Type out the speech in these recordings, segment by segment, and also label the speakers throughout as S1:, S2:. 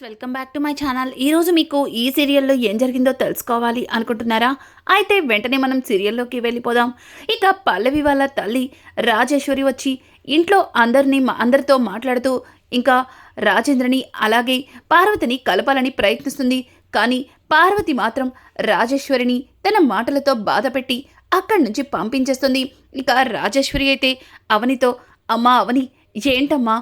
S1: Welcome back to my channel. ఈరోజు మీకు ఈ సీరియల్లో ఏం జరిగిందో తెలుసుకోవాలి అనుకుంటున్నారా? అయితే వెంటనే మనం సీరియల్లోకి వెళ్ళిపోదాం. ఇక పల్లవి వాళ్ళ తల్లి రాజేశ్వరి వచ్చి ఇంట్లో అందరితో మాట్లాడుతూ ఇంకా రాజేంద్రని అలాగే పార్వతిని కలపాలని ప్రయత్నిస్తుంది. కానీ పార్వతి మాత్రం రాజేశ్వరిని తన మాటలతో బాధపెట్టి అక్కడి నుంచి పంపించేస్తుంది. ఇక రాజేశ్వరి అయితే అవనితో, అమ్మా అవని, ఏంటమ్మా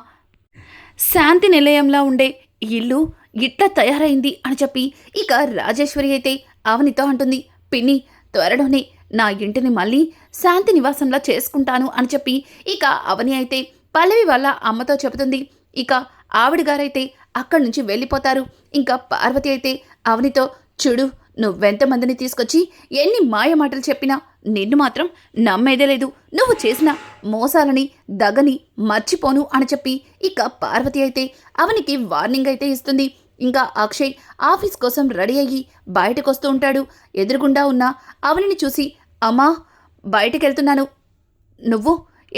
S1: శాంతి నిలయంలా ఉండే ఇల్లు ఇట్లా తయారైంది అని చెప్పి ఇక రాజేశ్వరి అయితే అవనితో అంటుంది, పిన్ని త్వరలోనే నా ఇంటిని మళ్ళీ శాంతి నివాసంలా చేసుకుంటాను అని చెప్పి ఇక అవని అయితే పల్లవి వాళ్ళ అమ్మతో చెబుతుంది. ఇక ఆవిడ గారైతే అక్కడి నుంచి వెళ్ళిపోతారు. ఇంకా పార్వతి అయితే అవనితో, చూడు నువ్వెంతమందిని తీసుకొచ్చి ఎన్ని మాయ మాటలు చెప్పినా నిన్ను మాత్రం నమ్మేదే లేదు. నువ్వు చేసిన మోసాలని దగని మర్చిపోను అని చెప్పి ఇక పార్వతి అయితే అవనికి వార్నింగ్ అయితే ఇస్తుంది. ఇంకా అక్షయ్ ఆఫీస్ కోసం రెడీ అయ్యి బయటకు వస్తూ ఉంటాడు. ఎదురుగుండా ఉన్న అవనిని చూసి, అమ్మా బయటకెళ్తున్నాను, నువ్వు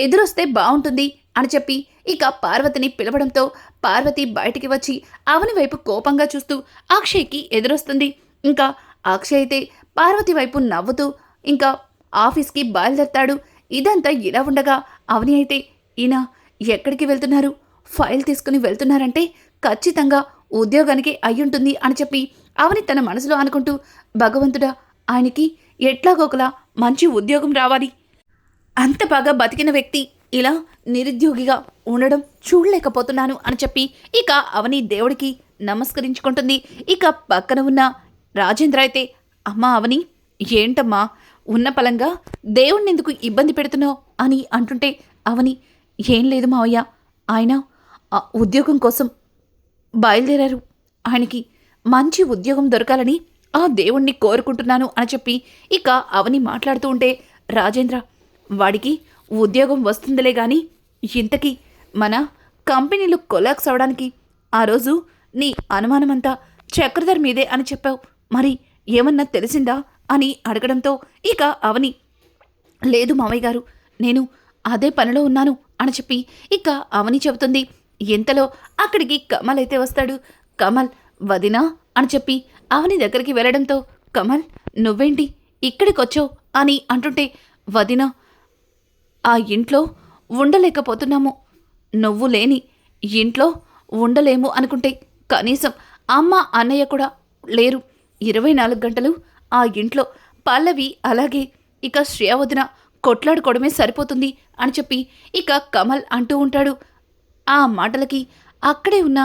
S1: ఎదురొస్తే బాగుంటుంది అని చెప్పి ఇక పార్వతిని పిలవడంతో పార్వతి బయటికి వచ్చి అవని వైపు కోపంగా చూస్తూ అక్షయ్కి ఎదురొస్తుంది. ఇంకా అక్షయ్ అయితే పార్వతి వైపు నవ్వుతూ ఇంకా ఆఫీస్కి బయలుదేరతాడు. ఇదంతా ఇలా ఉండగా అవని అయితే, ఈయన ఎక్కడికి వెళ్తున్నారు, ఫైల్ తీసుకుని వెళ్తున్నారంటే ఖచ్చితంగా ఉద్యోగానికి అయ్యుంటుంది అని చెప్పి అవని తన మనసులో అనుకుంటూ, భగవంతుడా ఆయనకి ఎట్లాగోకలా మంచి ఉద్యోగం రావాలి, అంత బాగా బతికిన వ్యక్తి ఇలా నిరుద్యోగిగా ఉండడం చూడలేకపోతున్నాను అని చెప్పి ఇక అవని దేవుడికి నమస్కరించుకుంటుంది. ఇక పక్కన ఉన్న రాజేంద్ర అయితే, అమ్మా అవని ఏంటమ్మా ఉన్న పలంగా దేవుణ్ణి ఎందుకు ఇబ్బంది పెడుతున్నావు అని అంటుంటే, అవని ఏం లేదు మావయ్య, ఆయన ఉద్యోగం కోసం బయలుదేరారు, ఆయనకి మంచి ఉద్యోగం దొరకాలని ఆ దేవుణ్ణి కోరుకుంటున్నాను అని చెప్పి ఇక అవని మాట్లాడుతూ ఉంటే, రాజేంద్ర వాడికి ఉద్యోగం వస్తుందిలే కానీ ఇంతకీ మన కంపెనీలు కొలాక్స్ అవడానికి ఆ రోజు నీ అనుమానమంతా చక్రధర్ మీదే అని చెప్పావు, మరి ఏమన్నా తెలిసిందా అని అడగడంతో ఇక అవని, లేదు మావయ్య గారు, నేను అదే పనిలో ఉన్నాను అని చెప్పి ఇక అవని చెబుతుంది. ఇంతలో అక్కడికి కమల్ అయితే వస్తాడు. కమల్ వదినా అని చెప్పి అవని దగ్గరికి వెళ్ళడంతో, కమల్ నువ్వేంటి ఇక్కడికొచ్చావు అని అంటుంటే, వదినా ఆ ఇంట్లో ఉండలేకపోతున్నాము, నువ్వు లేని ఇంట్లో ఉండలేము అనుకుంటే కనీసం అమ్మ అన్నయ్య కూడా లేరు, 24 గంటలు ఆ ఇంట్లో పల్లవి అలాగే ఇక శ్రేయ వదిన కొట్లాడుకోవడమే సరిపోతుంది అని చెప్పి ఇక కమల్ అంటూ ఉంటాడు. ఆ మాటలకి అక్కడే ఉన్న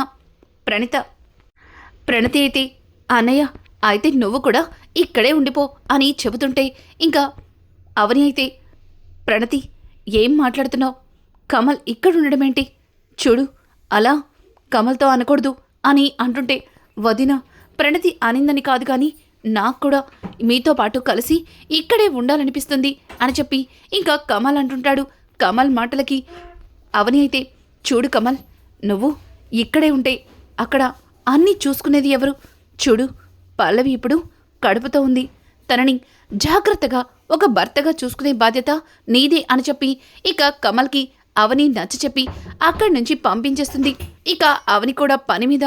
S1: ప్రణతి అయితే, అన్నయ్య అయితే నువ్వు కూడా ఇక్కడే ఉండిపో అని చెబుతుంటే ఇంకా అవని అయితే, ప్రణతి ఏం మాట్లాడుతున్నావు, కమల్ ఇక్కడ ఉండడమేంటి, చూడు అలా కమల్తో అనకూడదు అని అంటుంటే, వదిన ప్రణతి అనిందని కాదు కానీ నాకు కూడా మీతో పాటు కలిసి ఇక్కడే ఉండాలనిపిస్తుంది అని చెప్పి ఇంకా కమల్ అంటుంటాడు. కమల్ మాటలకి అవని అయితే, చూడు కమల్, నువ్వు ఇక్కడే ఉంటే అక్కడ అన్నీ చూసుకునేది ఎవరు, చూడు పల్లవి ఇప్పుడు కడుపుతో ఉంది, తనని జాగ్రత్తగా ఒక భర్తగా చూసుకునే బాధ్యత నీదే అని చెప్పి ఇక కమల్కి అవని నచ్చ చెప్పి అక్కడి నుంచి పంపించేస్తుంది. ఇక అవని కూడా పని మీద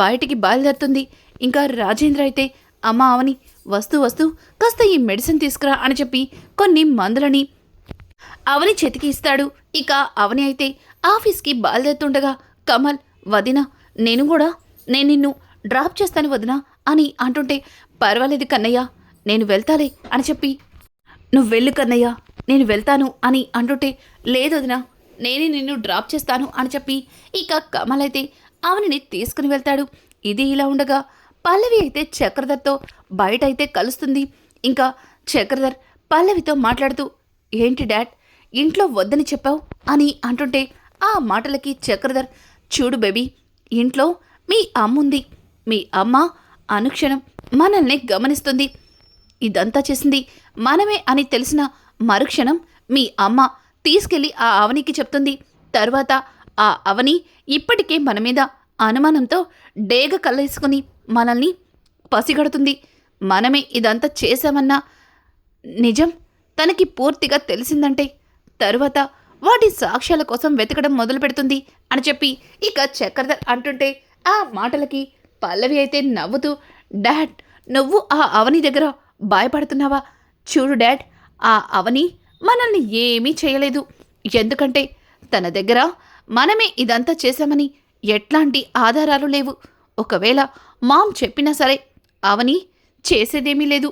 S1: బయటికి బయలుదేరుతుంది. ఇంకా రాజేంద్ర అయితే, అమ్మ అవని వస్తూ కాస్త ఈ మెడిసిన్ తీసుకురా అని చెప్పి కొన్ని మందులని అవని చేతికి ఇస్తాడు. ఇక అవని అయితే ఆఫీస్కి బయలుదేరుతుండగా కమల్, వదిన నేను నిన్ను డ్రాప్ చేస్తాను వదిన అని అంటుంటే, పర్వాలేదు కన్నయ్య నేను వెళ్తాలే అని చెప్పి, నువ్వు వెళ్ళు కన్నయ్య నేను వెళ్తాను అని అంటుంటే, లేదు వదిన నేనే నిన్ను డ్రాప్ చేస్తాను అని చెప్పి ఇక కమల్ అయితే అవనిని తీసుకుని వెళ్తాడు. ఇది ఇలా ఉండగా పల్లవి అయితే చక్రధర్తో బయట అయితే కలుస్తుంది. ఇంకా చక్రధర్ పల్లవితో మాట్లాడుతూ, ఏంటి డాడ్ ఇంట్లో వద్దని చెప్పావు అని అంటుంటే ఆ మాటలకి చక్రధర్, చూడు బేబీ, ఇంట్లో మీ అమ్ముంది, మీ అమ్మ అనుక్షణం మనల్ని గమనిస్తుంది, ఇదంతా చేసింది మనమే అని తెలిసిన మరుక్షణం మీ అమ్మ తీసుకెళ్ళి ఆ అవనికి చెప్తుంది. తర్వాత ఆ అవని ఇప్పటికే మన మీద అనుమానంతో డేగ కల్లేసుకుని మనల్ని పసిగడుతుంది, మనమే ఇదంతా చేశామన్న నిజం తనకి పూర్తిగా తెలిసిందంటే తరువాత వాటి సాక్ష్యాల కోసం వెతకడం మొదలు పెడుతుంది అని చెప్పి ఇక చక్రధర్ అంటుంటే ఆ మాటలకి పల్లవి అయితే నవ్వుతూ, డాడ్, నువ్వు ఆ అవని దగ్గర భయపడుతున్నావా? చూడు డాడ్, ఆ అవని మనల్ని ఏమీ చేయలేదు. ఎందుకంటే తన దగ్గర మనమే ఇదంతా చేశామని ఎట్లాంటి ఆధారాలు లేవు. ఒకవేళ మామ్ చెప్పినా సరే అవని చేసేదేమీ లేదు.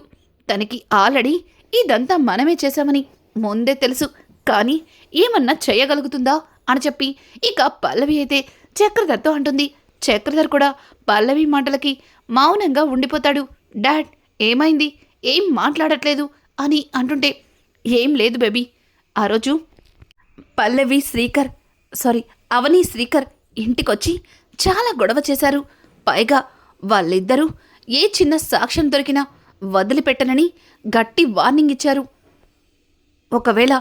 S1: తనకి ఆల్రెడీ ఇదంతా మనమే చేశామని ముందే తెలుసు. కానీ ఏమన్నా చేయగలుగుతుందా అని చెప్పి ఇక పల్లవి అయితే చక్రధర్తో అంటుంది. చక్రధర్ కూడా పల్లవి మాటలకి మౌనంగా ఉండిపోతాడు. డాడ్, ఏమైంది? ఏం మాట్లాడట్లేదు అని అంటుంటే, ఏం లేదు బేబీ, ఆ రోజు అవని శ్రీకర్ ఇంటికొచ్చి చాలా గొడవ చేశారు. పైగా వాళ్ళిద్దరూ ఏ చిన్న సాక్ష్యం దొరికినా వదిలిపెట్టనని గట్టి వార్నింగ్ ఇచ్చారు. ఒకవేళ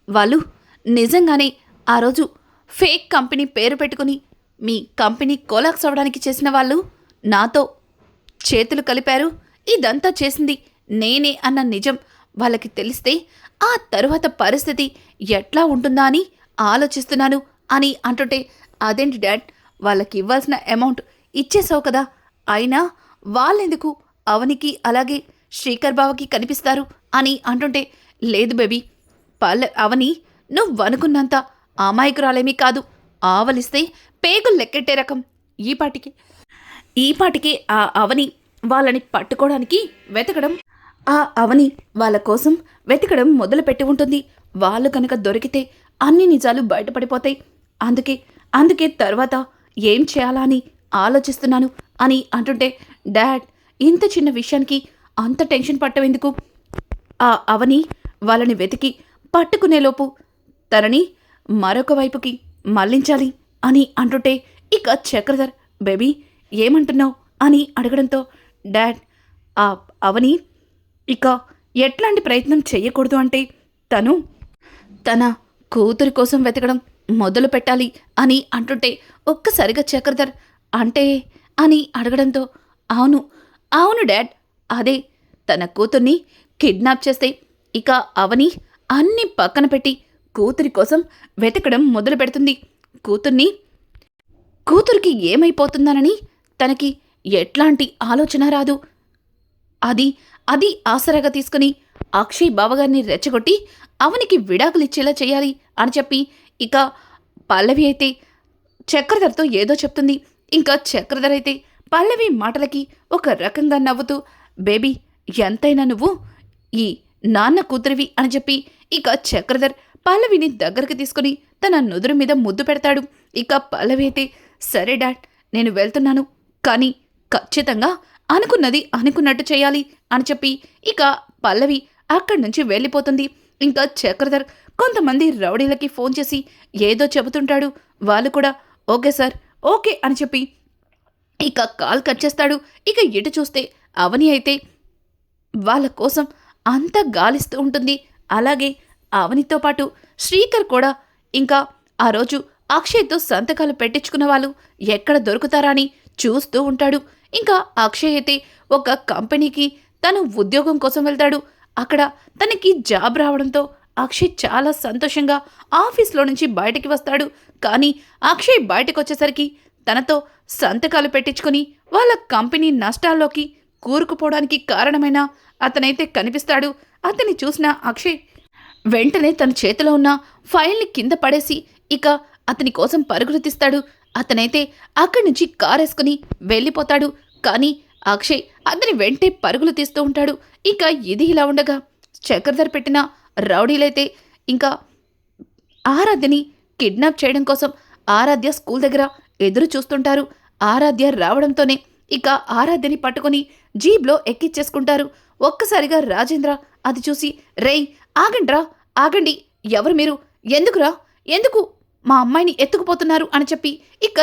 S1: వాళ్ళు నిజంగానే ఆ రోజు ఫేక్ కంపెనీ పేరు పెట్టుకుని మీ కంపెనీ కొలాప్స్ అవ్వడానికి చేసిన వాళ్ళు నాతో చేతులు కలిపారు, ఇదంతా చేసింది నేనే అన్న నిజం వాళ్ళకి తెలిస్తే ఆ తరువాత పరిస్థితి ఎట్లా ఉంటుందా అని ఆలోచిస్తున్నాను అని అంటుంటే, అదేంటి డాడ్, వాళ్ళకి ఇవ్వాల్సిన అమౌంట్ ఇచ్చేసావు కదా, అయినా వాళ్ళెందుకు అవనికి అలాగే శ్రీకర్ బావకి కనిపిస్తారు అని అంటుంటే, లేదు బేబీ, అవని నువ్వనుకున్నంత అమాయకురాలేమీ కాదు. ఆవలిస్తే పేగులు లెక్కెట్టే రకం. ఈపాటికి ఆ అవని వాళ్ళని పట్టుకోవడానికి వాళ్ళ కోసం వెతకడం మొదలుపెట్టి ఉంటుంది. వాళ్ళు కనుక దొరికితే అన్ని నిజాలు బయటపడిపోతాయి. అందుకే తర్వాత ఏం చేయాలా అని ఆలోచిస్తున్నాను అని అంటుంటే, డాడ్, ఇంత చిన్న విషయానికి అంత టెన్షన్ పట్టవెందుకు? ఆ అవని వాళ్ళని వెతికి పట్టుకునేలోపు తనని మరొక వైపుకి మళ్లించాలి అని అంటుంటే, ఇక చక్రధర్, బేబీ ఏమంటున్నావు అని అడగడంతో, డాడ్, ఆ అవని ఇక ఎట్లాంటి ప్రయత్నం చెయ్యకూడదు అంటే తన కూతురి కోసం వెతకడం మొదలు పెట్టాలి అని అంటుంటే, ఒక్కసారిగా చక్రధర్ అంటే అని అడగడంతో, అవును డాడ్, అదే తన కూతుర్ని కిడ్నాప్ చేస్తే ఇక అవని అన్నీ పక్కన పెట్టి కూతురి కోసం వెతకడం మొదలు పెడుతుంది. కూతురికి ఏమైపోతుందనని తనకి ఎట్లాంటి ఆలోచన రాదు. అది ఆసరాగా తీసుకుని అక్షయ్ బావగారిని రెచ్చగొట్టి అవనికి విడాకులిచ్చేలా చేయాలి అని చెప్పి ఇక పల్లవి అయితే చక్రధర్తో ఏదో చెప్తుంది. ఇంకా చక్రధర్ అయితే పల్లవి మాటలకి ఒక రకంగా నవ్వుతూ, బేబీ, ఎంతైనా నువ్వు ఈ నాన్న కూతురివి అని చెప్పి ఇక చక్రధర్ పల్లవిని దగ్గరికి తీసుకుని తన నుదురు మీద ముద్దు పెడతాడు. ఇక పల్లవి అయితే, సరే డాడ్, నేను వెళ్తున్నాను, కానీ ఖచ్చితంగా అనుకున్నది అనుకున్నట్టు చేయాలి అని చెప్పి ఇక పల్లవి అక్కడి నుంచి వెళ్ళిపోతుంది. ఇంకా చక్రధర్ కొంతమంది రౌడీలకి ఫోన్ చేసి ఏదో చెబుతుంటాడు. వాళ్ళు కూడా ఓకే సార్, ఓకే అని చెప్పి ఇక కాల్ కట్ చేస్తాడు. ఇక ఇటు చూస్తే అవని అయితే వాళ్ళ కోసం అంతా గాలిస్తూ ఉంటుంది. అలాగే అవనితో పాటు శ్రీకర్ కూడా ఇంకా ఆ రోజు అక్షయ్తో సంతకాలు పెట్టించుకున్న వాళ్ళు ఎక్కడ దొరుకుతారా అని చూస్తూ ఉంటాడు. ఇంకా అక్షయ్ అయితే ఒక కంపెనీకి తను ఉద్యోగం కోసం వెళ్తాడు. అక్కడ తనకి జాబ్ రావడంతో అక్షయ్ చాలా సంతోషంగా ఆఫీస్లో నుంచి బయటికి వస్తాడు. కానీ అక్షయ్ బయటకు వచ్చేసరికి తనతో సంతకాలు పెట్టించుకుని వాళ్ళ కంపెనీ నష్టాల్లోకి కూరుకుపోవడానికి కారణమైన అతనైతే కనిపిస్తాడు. అతన్ని చూసిన అక్షయ్ వెంటనే తన చేతిలో ఉన్న ఫైల్ని కింద పడేసి ఇక అతని కోసం పరుగులు తీస్తాడు. అతనైతే అక్కడి నుంచి కారేసుకుని వెళ్ళిపోతాడు. కానీ అక్షయ్ అతని వెంటే పరుగులు తీస్తూ ఉంటాడు. ఇక ఇది ఇలా ఉండగా చక్రధర్ పెట్టిన రౌడీలైతే ఇంకా ఆరాధ్యని కిడ్నాప్ చేయడం కోసం ఆరాధ్య స్కూల్ దగ్గర ఎదురు చూస్తుంటారు. ఆరాధ్య రావడంతోనే ఇక ఆరాధ్యని పట్టుకుని జీబ్లో ఎక్కిచ్చేసుకుంటారు. ఒక్కసారిగా రాజేంద్ర అది చూసి, రేయ్, ఆగండి, ఎవరు మీరు? ఎందుకు మా అమ్మాయిని ఎత్తుకుపోతున్నారు అని చెప్పి ఇక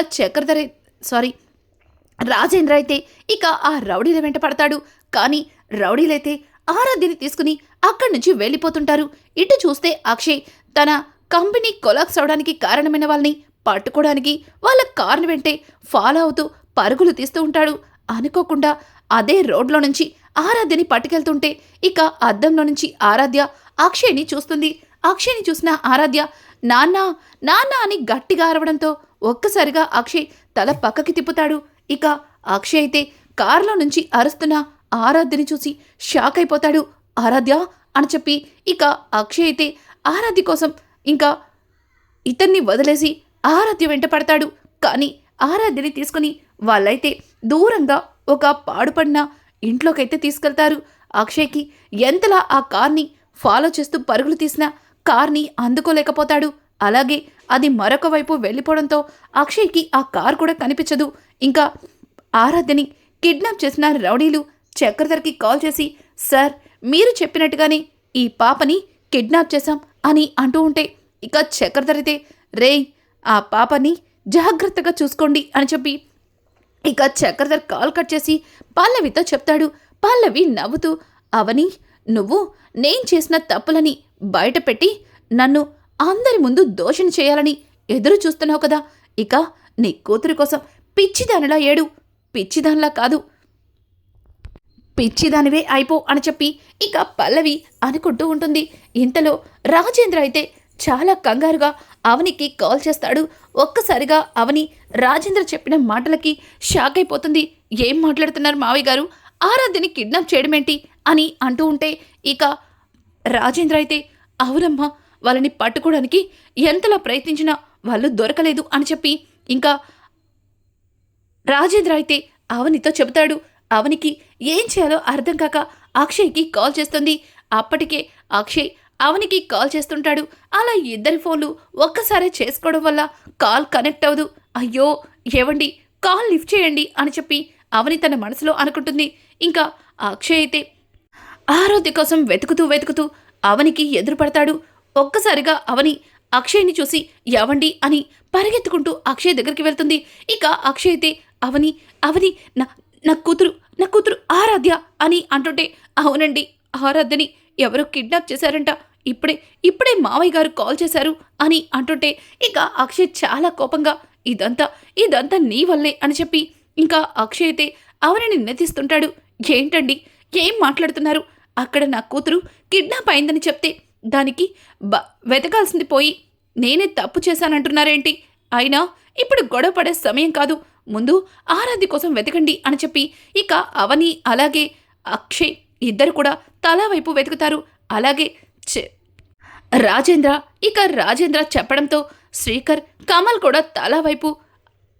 S1: రాజేంద్ర అయితే ఇక ఆ రౌడీల వెంట పడతాడు. కానీ రౌడీలైతే ఆరాధ్యని తీసుకుని అక్కడి నుంచి వెళ్ళిపోతుంటారు. ఇటు చూస్తే అక్షయ్ తన కంపెనీ కొలాప్స్ అవడానికి కారణమైన వాళ్ళని పట్టుకోవడానికి వాళ్ళ కారుని వెంటే ఫాలో అవుతూ పరుగులు తీస్తూ ఉంటాడు. అనుకోకుండా అదే రోడ్లో నుంచి ఆరాధ్యని పట్టుకెళ్తుంటే ఇక అద్దంలో నుంచి ఆరాధ్య అక్షయ్ని చూస్తుంది. అక్షయ్ని చూసిన ఆరాధ్య నాన్న అని గట్టిగా అరవడంతో ఒక్కసారిగా అక్షయ్ తల పక్కకి తిప్పుతాడు. ఇక అక్షయ్ అయితే కారులో నుంచి అరుస్తున్న ఆరాధ్యని చూసి షాక్ అయిపోతాడు. ఆరాధ్య అని చెప్పి ఇక అక్షయ్ అయితే ఆరాధ్య కోసం ఇంకా ఇతన్ని వదిలేసి ఆరాధ్య వెంట పడతాడు. కానీ ఆరాధ్యని తీసుకుని వాళ్ళైతే దూరంగా ఒక పాడుపడిన ఇంట్లోకైతే తీసుకెళ్తారు. అక్షయ్కి ఎంతలా ఆ కార్ని ఫాలో చేస్తూ పరుగులు తీసిన కార్ని అందుకోలేకపోతాడు. అలాగే అది మరొక వైపు వెళ్ళిపోవడంతో అక్షయ్కి ఆ కార్ కూడా కనిపించదు. ఇంకా ఆరాధ్యని కిడ్నాప్ చేసిన రౌడీలు చక్రధర్కి కాల్ చేసి, సార్ మీరు చెప్పినట్టుగానే ఈ పాపని కిడ్నాప్ చేశాం అని అంటూ ఉంటే ఇక చక్రధర్ అయితే, రేయ్ ఆ పాపని జాగ్రత్తగా చూసుకోండి అని చెప్పి ఇక చక్రధర్ కాల్ కట్ చేసి పల్లవితో చెప్తాడు. పల్లవి నవ్వుతూ, అవని నువ్వు నేను చేసిన తప్పులని బయటపెట్టి నన్ను అందరి ముందు దోషిని చేయాలని ఎదురు చూస్తున్నావు కదా, ఇక నీ కూతురి కోసం పిచ్చిదానిలా ఏడు, పిచ్చిదానిలా కాదు పిచ్చిదానివే అయిపో అని చెప్పి ఇక పల్లవి అనుకుంటూ ఉంటుంది. ఇంతలో రాజేంద్ర అయితే చాలా కంగారుగా అవనికి కాల్ చేస్తాడు. ఒక్కసారిగా అవని రాజేంద్ర చెప్పిన మాటలకి షాక్ అయిపోతుంది. ఏం మాట్లాడుతున్నారు మావయ్య గారు, ఆరాధ్యని కిడ్నాప్ చేయడమేంటి అని అంటూ ఉంటే ఇక రాజేంద్ర అయితే, అవునమ్మా వాళ్ళని పట్టుకోవడానికి ఎంతలా ప్రయత్నించినా వాళ్ళు దొరకలేదు అని చెప్పి ఇంకా రాజేంద్ర అయితే అవనితో చెబుతాడు. అవనికి ఏం చేయాలో అర్థం కాక అక్షయ్కి కాల్ చేస్తుంది. అప్పటికే అక్షయ్ అవనికి కాల్ చేస్తుంటాడు. అలా ఇద్దరి ఫోన్లు ఒక్కసారే చేసుకోవడం వల్ల కాల్ కనెక్ట్ అవ్వదు. అయ్యో ఏవండి కాల్ లిఫ్ట్ చేయండి అని చెప్పి అవని తన మనసులో అనుకుంటుంది. ఇంకా అక్షయ్ అయితే ఆరోగ్య కోసం వెతుకుతూ అవనికి ఎదురుపడతాడు. ఒక్కసారిగా అవని అక్షయ్ని చూసి ఎవండి అని పరిగెత్తుకుంటూ అక్షయ్ దగ్గరికి వెళ్తుంది. ఇక అక్షయ్ అయితే అవని అవని నా కూతురు ఆరాధ్య అని అంటుంటే, అవునండి ఆరాధ్యని ఎవరో కిడ్నాప్ చేశారంట, ఇప్పుడే మావయ్య గారు కాల్ చేశారు అని అంటుంటే ఇక అక్షయ్ చాలా కోపంగా, ఇదంతా నీ వల్లే అని చెప్పి ఇంకా అక్షయ్ అయితే అవనిని నిందిస్తుంటాడు. ఏంటండి ఏం మాట్లాడుతున్నారు, అక్కడ నా కూతురు కిడ్నాప్ అయిందని చెప్తే దానికి వెతకాల్సింది పోయి నేనే తప్పు చేశానంటున్నారేంటి, అయినా ఇప్పుడు గొడవ పడే సమయం కాదు, ముందు ఆరాధ్య కోసం వెతకండి అని చెప్పి ఇక అవని అలాగే అక్షయ్ ఇద్దరు కూడా తలా వైపు వెతుకుతారు. అలాగే రాజేంద్ర చెప్పడంతో శ్రీకర్ కమల్ కూడా తలా వైపు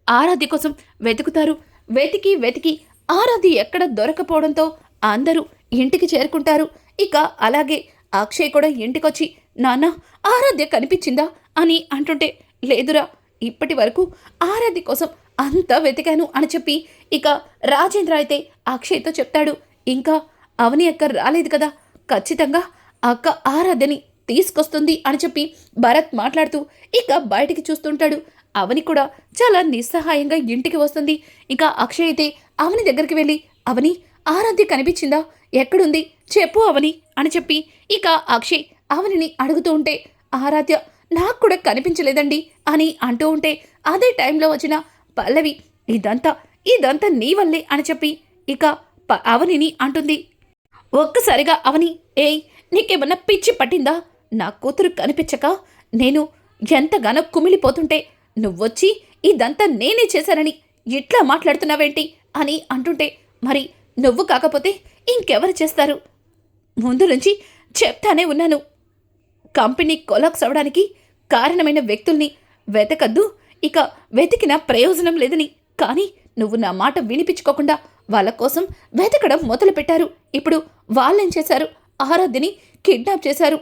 S1: ఆరాధ్య కోసం వెతుకుతారు. వెతికి ఆరాధ్య ఎక్కడ దొరకపోవడంతో అందరూ ఇంటికి చేరుకుంటారు. ఇక అలాగే అక్షయ్ కూడా ఇంటికొచ్చి, నాన్న ఆరాధ్య కనిపించిందా అని అంటుంటే, లేదురా ఇప్పటి వరకు ఆరాధ్య కోసం అంతా వెతికాను అని చెప్పి ఇక రాజేంద్ర అయితే అక్షయ్తో చెప్తాడు. ఇంకా అవని అక్క రాలేదు కదా, ఖచ్చితంగా అక్క ఆరాధ్యని తీసుకొస్తుంది అని చెప్పి భరత్ మాట్లాడుతూ ఇక బయటికి చూస్తుంటాడు. అవని కూడా చాలా నిస్సహాయంగా ఇంటికి వస్తుంది. ఇక అక్షయ్ అయితే అవని దగ్గరికి వెళ్ళి, అవని ఆరాధ్య కనిపించిందా, ఎక్కడుంది చెప్పు అవని అని చెప్పి ఇక అక్షయ్ అవనిని అడుగుతూ ఉంటే, ఆరాధ్య నాకు కూడా కనిపించలేదండి అని అంటూ ఉంటే అదే టైంలో వచ్చిన పల్లవి, ఇదంతా నీ వల్లే అని చెప్పి ఇక అవనిని అంటుంది. ఒక్కసారిగా అవని, ఏయ్ నీకేమన్నా పిచ్చి పట్టిందా, నా కూతురు కనిపించక నేను ఎంతగానో కుమిలిపోతుంటే నువ్వొచ్చి ఇదంతా నేనే చేశానని ఇట్లా మాట్లాడుతున్నావేంటి అని అంటుంటే, మరి నువ్వు కాకపోతే ఇంకెవరు చేస్తారు, ముందు నుంచి చెప్తానే ఉన్నాను, కంపెనీ కొలాప్స్ అవ్వడానికి కారణమైన వ్యక్తుల్ని వెతకద్దు, ఇక వెతికిన ప్రయోజనం లేదని, కానీ నువ్వు నా మాట వినిపించుకోకుండా వాళ్ళ కోసం వెతకడం మొదలుపెట్టారు. ఇప్పుడు వాళ్ళేం చేశారు, ఆరాధ్యని కిడ్నాప్ చేశారు.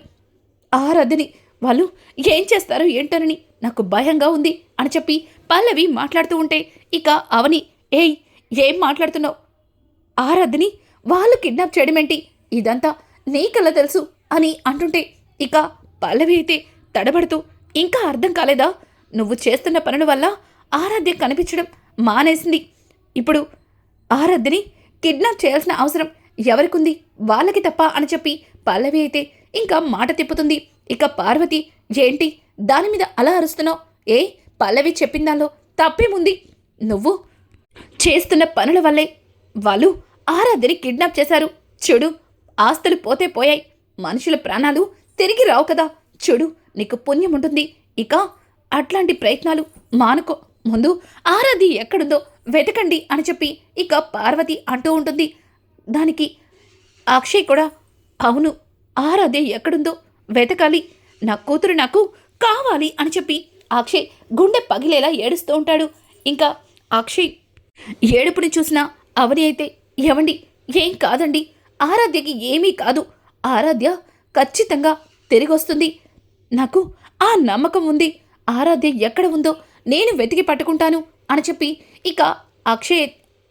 S1: ఆరాధ్యని వాళ్ళు ఏం చేస్తారో ఏంటోనని నాకు భయంగా ఉంది అని చెప్పి పల్లవి మాట్లాడుతూ ఉంటే ఇక అవని, ఏయ్ ఏం మాట్లాడుతున్నావు, ఆరాధ్యని వాళ్ళు కిడ్నాప్ చేయడమేంటి, ఇదంతా నీకెలా తెలుసు అని అంటుంటే ఇక పల్లవి అయితే తడబడుతూ, ఇంకా అర్థం కాలేదా, నువ్వు చేస్తున్న పనుల వల్ల ఆరాధ్య కనిపించడం మానేసింది, ఇప్పుడు ఆరాధ్యని కిడ్నాప్ చేయాల్సిన అవసరం ఎవరికుంది, వాళ్ళకి తప్ప అని చెప్పి పల్లవి అయితే ఇంకా మాట తిప్పుతుంది. ఇక పార్వతి, ఏంటి దాని మీద అలా అరుస్తున్నావు, ఏ పల్లవి చెప్పిన దానిలో తప్పేముంది, నువ్వు చేస్తున్న పనుల వల్లే వాళ్ళు ఆరాధ్యని కిడ్నాప్ చేశారు, చూడు ఆస్తులు పోతే పోయాయి, మనుషుల ప్రాణాలు తిరిగి రావు కదా, చూడు నీకు పుణ్యం ఉంటుంది, ఇక అట్లాంటి ప్రయత్నాలు మానుకో, ముందు ఆరాధ్య ఎక్కడుందో వెతకండి అని చెప్పి ఇక పార్వతి అంటూ ఉంటుంది. దానికి అక్షయ్ కూడా అవును, ఆరాధ్య ఎక్కడుందో వెతకాలి, నా కూతురు నాకు కావాలి అని చెప్పి అక్షయ్ గుండె పగిలేలా ఏడుస్తూ ఉంటాడు. ఇంకా అక్షయ్ ఏడుపుని చూసిన అవని అయితే ఏవండి, ఏం కాదండి, ఆరాధ్యకి ఏమీ కాదు, ఆరాధ్య ఖచ్చితంగా తిరిగొస్తుంది, నాకు ఆ నమ్మకం ఉంది, ఆరాధ్య ఎక్కడ ఉందో నేను వెతికి పట్టుకుంటాను అని చెప్పి ఇక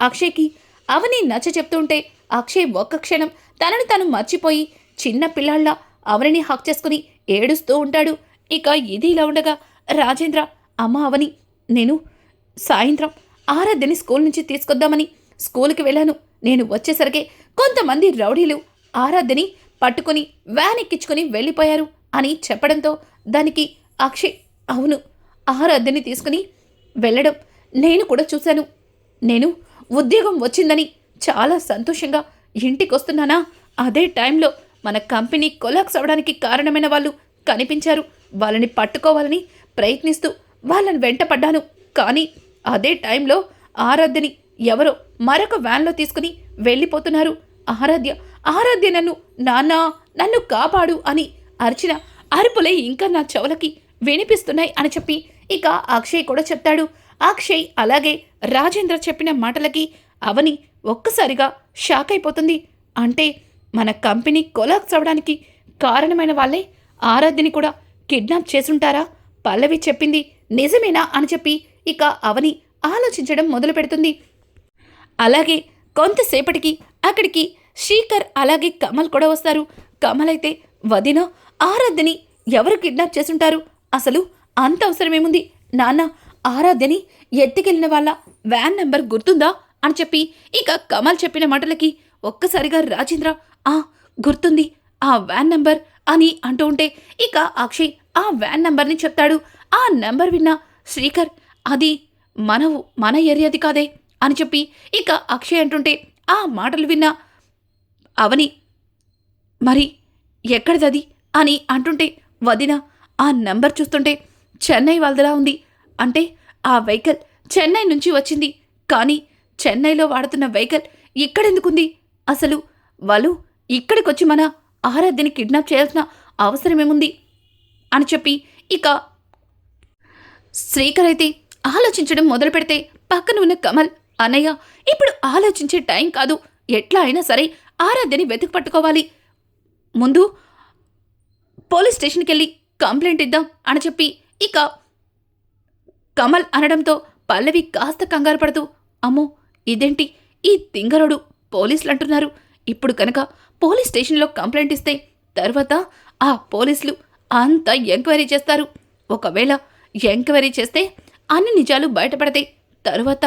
S1: అక్షయ్కి అవని నచ్చ చెప్తుంటే అక్షయ్ ఒక్క క్షణం తనని తను మర్చిపోయి చిన్న పిల్లాళ్ళ అవనిని హక్ చేసుకుని ఏడుస్తూ ఉంటాడు. ఇక ఇది ఇలా ఉండగా రాజేంద్ర, అమ్మ అవని, నేను సాయంత్రం ఆరాధ్యని స్కూల్ నుంచి తీసుకొద్దామని స్కూల్కి వెళ్ళాను. నేను వచ్చేసరికి కొంతమంది రౌడీలు ఆరాధ్యని పట్టుకుని వ్యాన్ ఎక్కించుకుని వెళ్ళిపోయారు అని చెప్పడంతో దానికి అక్షయ్ అవును, ఆరాధ్యని తీసుకుని వెళ్ళడం నేను కూడా చూశాను. నేను ఉద్యోగం వచ్చిందని చాలా సంతోషంగా ఇంటికొస్తున్నానా, అదే టైంలో మన కంపెనీ కొలాప్స్ అవడానికి కారణమైన వాళ్ళు కనిపించారు. వాళ్ళని పట్టుకోవాలని ప్రయత్నిస్తూ వాళ్ళని వెంటపడ్డాను. కానీ అదే టైంలో ఆరాధ్యని ఎవరో మరొక వ్యాన్లో తీసుకుని వెళ్ళిపోతున్నారు. ఆరాధ్య నన్ను కాపాడు అని అరిచిన అరుపులే ఇంకా నా చెవులకి వినిపిస్తున్నాయి అని చెప్పి ఇక అక్షయ్ కూడా చెప్తాడు. అక్షయ్ అలాగే రాజేంద్ర చెప్పిన మాటలకి అవని ఒక్కసారిగా షాక్ అయిపోతుంది. అంటే మన కంపెనీ కొలాప్స్ అవడానికి కారణమైన వాళ్ళే ఆరాధ్యని కూడా కిడ్నాప్ చేసుంటారా? పల్లవి చెప్పింది నిజమేనా అని చెప్పి ఇక అవని ఆలోచించడం మొదలు పెడుతుంది. అలాగే కొంతసేపటికి అక్కడికి శ్రీకర్ అలాగే కమల్ కూడా వస్తారు. కమల్ అయితే వదిన, ఆరాధ్యని ఎవరు కిడ్నాప్ చేసుంటారు? అసలు అంత అవసరమేముంది? నాన్న, ఆరాధ్యని ఎత్తికెళ్ళిన వాళ్ళ వ్యాన్ నెంబర్ గుర్తుందా అని చెప్పి ఇక కమల్ చెప్పిన మాటలకి ఒక్కసారిగా రాజేంద్ర గుర్తుంది, ఆ వ్యాన్ నెంబర్ అని అంటూ ఉంటే ఇక అక్షయ్ ఆ వ్యాన్ నెంబర్ని చెప్తాడు. ఆ నెంబర్ విన్న శ్రీకర్ అది మన ఏరియాది కాదే అని చెప్పి ఇక అక్షయ్ అంటుంటే ఆ మాటలు విన్న అవని మరి ఎక్కడిదది అని అంటుంటే వదిన, ఆ నెంబర్ చూస్తుంటే చెన్నై వాళ్ళలా ఉంది. అంటే ఆ వెహికల్ చెన్నై నుంచి వచ్చింది, కానీ చెన్నైలో వాడుతున్న వెహికల్ ఇక్కడెందుకుంది? అసలు వాళ్ళు ఇక్కడికొచ్చి మన ఆరాధ్యని కిడ్నాప్ చేయాల్సిన అవసరమేముంది అని చెప్పి ఇక శ్రీకర్ అయితే ఆలోచించడం మొదలు పెడితే పక్కన ఉన్న కమల్, అన్నయ్య, ఇప్పుడు ఆలోచించే టైం కాదు, ఎట్లా అయినా సరే ఆరాధ్యని వెతికి పట్టుకోవాలి, ముందు పోలీస్ స్టేషన్కి వెళ్ళి కంప్లైంట్ ఇద్దాం అని చెప్పి ఇక కమల్ అనడంతో పల్లవి కాస్త కంగారు పడుతూ అమ్మో ఇదేంటి, ఈ తింగరుడు పోలీసులు అంటున్నారు, ఇప్పుడు కనుక పోలీస్ స్టేషన్లో కంప్లైంట్ ఇస్తే తర్వాత ఆ పోలీసులు అంతా ఎంక్వైరీ చేస్తారు, ఒకవేళ ఎంక్వైరీ చేస్తే అన్ని నిజాలు బయటపడతాయి, తరువాత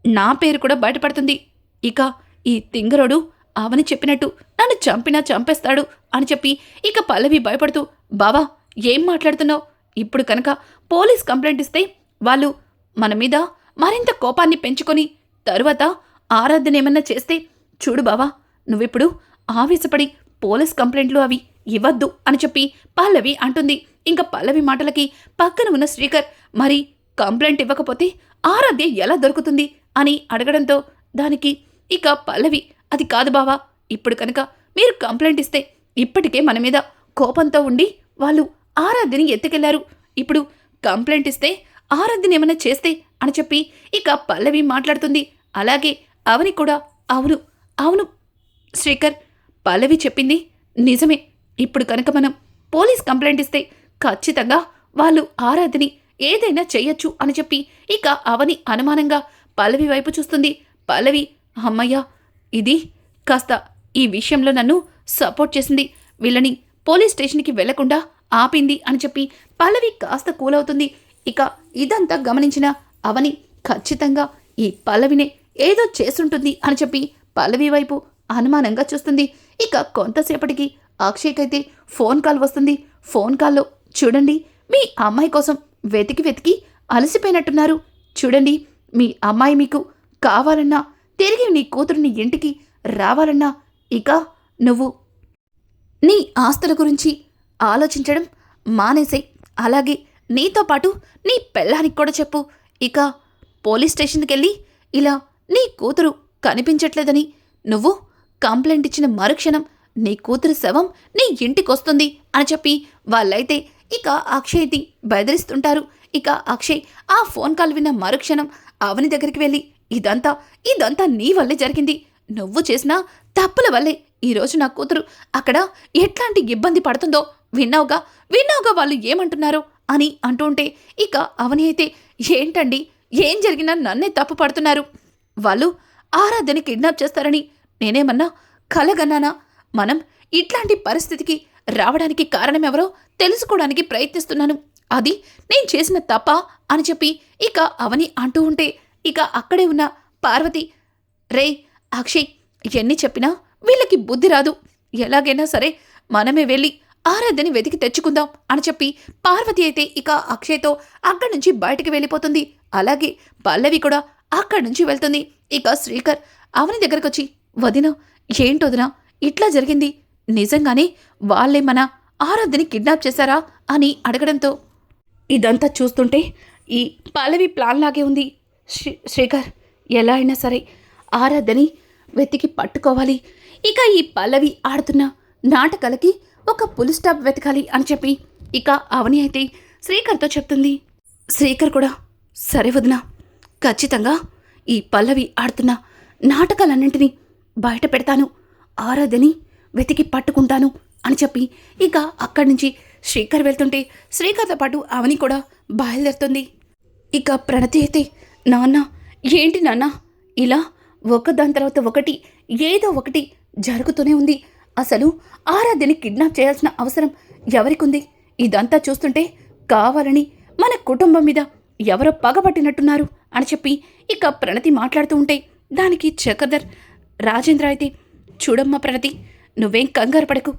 S1: నా పేరు కూడా బయటపడుతుంది, ఇక ఈ తింగరుడు అవని చెప్పినట్టు నన్ను చంపినా చంపేస్తాడు అని చెప్పి ఇక పల్లవి భయపడుతూ బావా ఏం మాట్లాడుతున్నావు, ఇప్పుడు కనుక పోలీస్ కంప్లైంట్ ఇస్తే వాళ్ళు మన మీద మరింత కోపాన్ని పెంచుకొని తరువాత ఆరాధన ఏమన్నా చేస్తే చూడు బావా, నువ్విప్పుడు ఆవేశపడి పోలీస్ కంప్లైంట్లు అవి ఇవ్వద్దు అని చెప్పి పల్లవి అంటుంది. ఇంకా పల్లవి మాటలకి పక్కన ఉన్న శ్రీకర్ మరి కంప్లైంట్ ఇవ్వకపోతే ఆరాధ్య ఎలా దొరుకుతుంది అని అడగడంతో దానికి ఇక పల్లవి అది కాదు బావా, ఇప్పుడు కనుక మీరు కంప్లైంట్ ఇస్తే ఇప్పటికే మన మీద కోపంతో ఉండి వాళ్ళు ఆరాధ్యని ఎత్తుకెళ్లారు, ఇప్పుడు కంప్లైంట్ ఇస్తే ఆరాధ్యని ఏమైనా చేస్తే అని చెప్పి ఇక పల్లవి మాట్లాడుతుంది. అలాగే అవని కూడా అవును అవును శ్రీకర్, పల్లవి చెప్పింది నిజమే, ఇప్పుడు కనుక మనం పోలీస్ కంప్లైంట్ ఇస్తే ఖచ్చితంగా వాళ్ళు ఆరాధ్యని ఏదైనా చెయ్యొచ్చు అని చెప్పి ఇక అవని అనుమానంగా పల్లవి వైపు చూస్తుంది. పల్లవి అమ్మయ్యా, ఇది కాస్త ఈ విషయంలో నన్ను సపోర్ట్ చేసింది, వీళ్ళని పోలీస్ స్టేషన్కి వెళ్లకుండా ఆపింది అని చెప్పి పల్లవి కాస్త కూలవుతుంది. ఇక ఇదంతా గమనించిన అవని ఖచ్చితంగా ఈ పల్లవినే ఏదో చేసుంటుంది అని చెప్పి పల్లవి వైపు అనుమానంగా చూస్తుంది. ఇక కొంతసేపటికి అక్షయ్కైతే ఫోన్ కాల్ వస్తుంది. ఫోన్ కాల్లో చూడండి, మీ అమ్మాయి కోసం వెతికి వెతికి అలసిపోయినట్టున్నారు, చూడండి మీ అమ్మాయి మీకు కావాలన్నా తిరిగి నీ కూతురుని ఇంటికి రావాలన్నా ఇక నువ్వు నీ ఆస్తుల గురించి ఆలోచించడం మానేసే, అలాగే నీతో పాటు నీ పెళ్ళానికి కూడా చెప్పు. ఇక పోలీస్ స్టేషన్కి వెళ్ళి ఇలా నీ కూతురు కనిపించట్లేదని నువ్వు కంప్లైంట్ ఇచ్చిన మరుక్షణం నీ కూతురు శవం నీ ఇంటికొస్తుంది అని చెప్పి వాళ్ళైతే ఇక అక్షయ్ని బెదిరిస్తుంటారు. ఇక అక్షయ్ ఆ ఫోన్ కాల్ విన్న మరుక్షణం అవని దగ్గరికి వెళ్ళి ఇదంతా నీ వల్లే జరిగింది. నువ్వు చేసిన తప్పుల వల్లే ఈరోజు నా కూతురు అక్కడ ఎట్లాంటి ఇబ్బంది పడుతుందో విన్నావుగా వాళ్ళు ఏమంటున్నారో అని అంటుంటే ఇక అవని అయితే ఏంటండి, ఏం జరిగినా నన్నే తప్పు పడుతున్నారు. వాళ్ళు ఆరాధ్యని కిడ్నాప్ చేస్తారని నేనేమన్నా కలగన్నానా? మనం ఇట్లాంటి పరిస్థితికి రావడానికి కారణమెవరో తెలుసుకోవడానికి ప్రయత్నిస్తున్నాను. అది నేను చేసిన తప్ప అని చెప్పి ఇక అవని అంటూ ఉంటే ఇక అక్కడే ఉన్న పార్వతి, రే అక్షయ్, ఎన్ని చెప్పినా వీళ్ళకి బుద్ధి రాదు. ఎలాగైనా సరే మనమే వెళ్ళి ఆరాధ్యని వెతికి తెచ్చుకుందాం అని చెప్పి పార్వతి అయితే ఇక అక్షయ్తో అక్కడి నుంచి బయటికి వెళ్ళిపోతుంది. అలాగే పల్లవి కూడా అక్కడి నుంచి వెళ్తుంది. ఇక శ్రీకర్ అవని దగ్గరకు వచ్చి, వదినా ఏంటొదినా ఇట్లా జరిగింది? నిజంగానే వాళ్ళే మన ఆరాధ్యని కిడ్నాప్ చేశారా అని అడగడంతో, ఇదంతా చూస్తుంటే ఈ పల్లవి ప్లాన్ లాగే ఉంది శ్రీకర్. ఎలా అయినా సరే ఆరాధ్యని వెతికి పట్టుకోవాలి. ఇక ఈ పల్లవి ఆడుతున్న నాటకాలకి ఒక పులి స్టాప్ వెతకాలి అని చెప్పి ఇక అవని అయితే శ్రీకర్తో చెప్తుంది. శ్రీకర్ కూడా సరే వదినా, ఖచ్చితంగా ఈ పల్లవి ఆడుతున్న నాటకాలన్నింటినీ బయట పెడతాను, ఆరాధ్యని వెతికి పట్టుకుంటాను అని చెప్పి ఇక అక్కడి నుంచి శ్రీకర్ వెళ్తుంటే శ్రీకర్తో పాటు అవని కూడా బయలుదేరుతుంది. ఇక ప్రణతి అయితే, నాన్న ఏంటి నాన్న ఇలా ఒకదాని తర్వాత ఒకటి ఏదో ఒకటి జరుగుతూనే ఉంది. అసలు ఆరాధ్యని కిడ్నాప్ చేయాల్సిన అవసరం ఎవరికుంది? ఇదంతా చూస్తుంటే కావాలని మన కుటుంబం మీద ఎవరో పగబట్టినట్టున్నారు అని చెప్పి ఇక ప్రణతి మాట్లాడుతూ ఉంటే దానికి చక్రధర్ రాజేంద్ర అయితే, చూడమ్మా ప్రణతి, నువ్వేం కంగారు పడకు,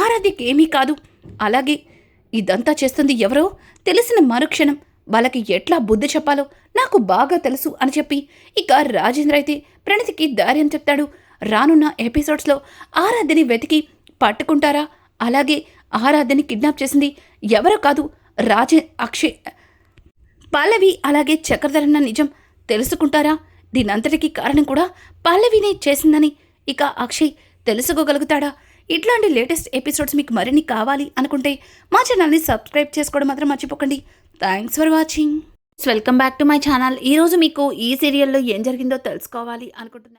S1: ఆరాధ్యకి ఏమీ కాదు. అలాగే ఇదంతా చేస్తుంది ఎవరో తెలిసిన మరుక్షణం వాళ్ళకి ఎట్లా బుద్ధి చెప్పాలో నాకు బాగా తెలుసు అని చెప్పి ఇక రాజేంద్ర అయితే ప్రణతికి ధైర్యం చెప్తాడు. రానున్న ఎపిసోడ్స్లో ఆరాధ్యని వెతికి పట్టుకుంటారా, అలాగే ఆరాధ్యని కిడ్నాప్ చేసింది ఎవరో కాదు అక్షయ్, పల్లవి అలాగే చక్రధరన్న నిజం తెలుసుకుంటారా? దీనంతటికీ కారణం కూడా పల్లవినే చేసిందని ఇక అక్షయ్ తెలుసుకోగలుగుతాడా? ఇట్లాంటి లేటెస్ట్ ఎపిసోడ్స్ మీకు మరిన్ని కావాలి అనుకుంటే మా ఛానల్ని సబ్స్క్రైబ్ చేసుకోవడం మాత్రం మర్చిపోకండి. Thanks for watching. Welcome back to my channel. ఈరోజు మీకు ఈ సీరియల్లో ఏం జరిగిందో తెలుసుకోవాలి అనుకుంటున్నాను.